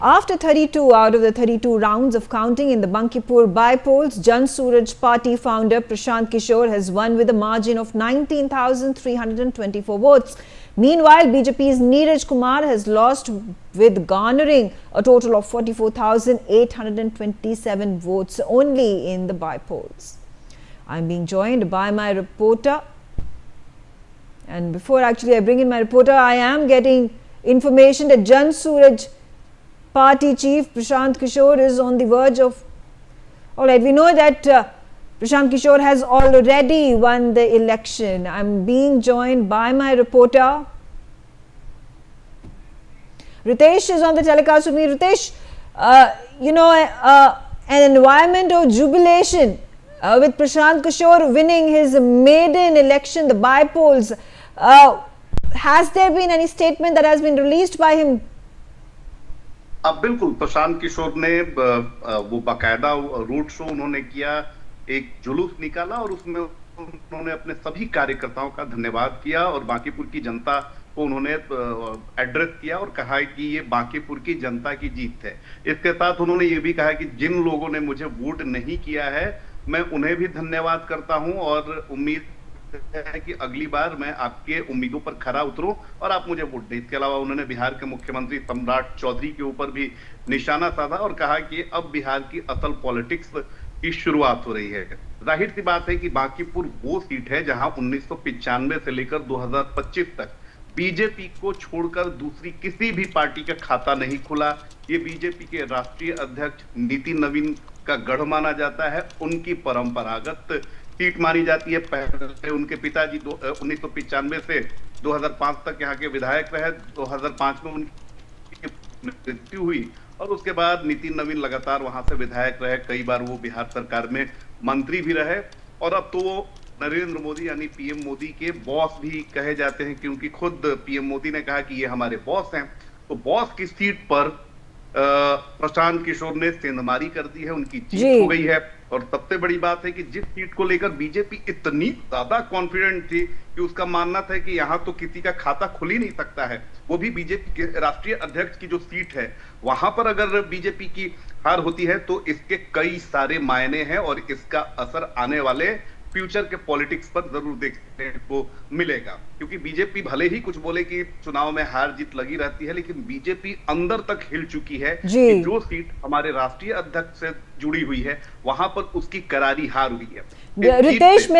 After 32 out of the 32 rounds of counting in the Bankipur by-polls, Jan Suraj Party founder Prashant Kishore has won with a margin of 19,324 votes. Meanwhile, BJP's Neeraj Kumar has lost with garnering a total of 44,827 votes only in the by-polls. I'm being joined by my reporter. And before actually I bring in my reporter, I am getting information that Jan Suraj Party chief Prashant Kishore is on the verge of... Alright, we know that Prashant Kishore has already won the election. I'm being joined by my reporter. Ritesh is on the telecast with me. Ritesh, an environment of jubilation with Prashant Kishore winning his maiden election, the by-polls. Has there been any statement that has been released by him? अब बिल्कुल प्रशांत किशोर ने वो बाकायदा road show उन्होंने किया, एक जुलूस निकाला और उसमें उन्होंने अपने सभी कार्यकर्ताओं का धन्यवाद किया और बांकीपुर की जनता को उन्होंने एड्रेस किया और कहा कि ये बांकीपुर की जनता की जीत है। इसके साथ उन्होंने ये भी कहा कि जिन लोगों ने मुझे वोट नहीं किया है मैं उन्हें भी धन्यवाद करता हूं और उम्मीद है कि अगली बार मैं आपके उम्मीदों पर खरा उतरूं और आप मुझे वोट दें। इसके अलावा उन्होंने बिहार के मुख्यमंत्री सम्राट चौधरी के ऊपर भी निशाना साधा और कहा कि अब बिहार की असल पॉलिटिक्स की शुरुआत हो रही है। जाहिर सी बात है कि बांकीपुर वो सीट है जहां 1995 से लेकर 2025 तक बीजेपी को छोड़कर दूसरी किसी भी पार्टी का खाता नहीं खुला। ये बीजेपी के राष्ट्रीय अध्यक्ष नितिन नवीन का गढ़ माना जाता है, उनकी परंपरागत सीट मानी जाती है। पहले उनके पिताजी 1995 से 2005 तक यहाँ के विधायक रहे, 2005 में उनकी मृत्यु हुई और उसके बाद नितिन नवीन लगातार वहां से विधायक रहे, कई बार वो बिहार सरकार में मंत्री भी रहे और अब तो वो नरेंद्र मोदी यानी पीएम मोदी के बॉस भी कहे जाते हैं क्योंकि खुद पीएम मोदी ने कहा कि ये हमारे बॉस हैं। तो बॉस की सीट पर प्रशांत किशोर ने सेंधमारी कर दी है, उनकी जीत हो गई है। और सबसे बड़ी बात है कि जिस सीट को लेकर बीजेपी इतनी ज्यादा कॉन्फिडेंट थी कि उसका मानना था कि यहां तो किसी का खाता खुल ही नहीं सकता है, वो भी बीजेपी के राष्ट्रीय अध्यक्ष की जो सीट है वहां पर अगर बीजेपी की हार होती है तो इसके कई सारे मायने हैं और इसका असर आने वाले फ्यूचर के पॉलिटिक्स पर जरूर देखने को मिलेगा। क्योंकि बीजेपी भले ही कुछ बोले कि चुनाव में हार जीत लगी रहती है, लेकिन बीजेपी अंदर तक हिल चुकी है कि जो सीट हमारे राष्ट्रीय अध्यक्ष से जुड़ी हुई है वहां पर उसकी करारी हार हुई है। रितेश,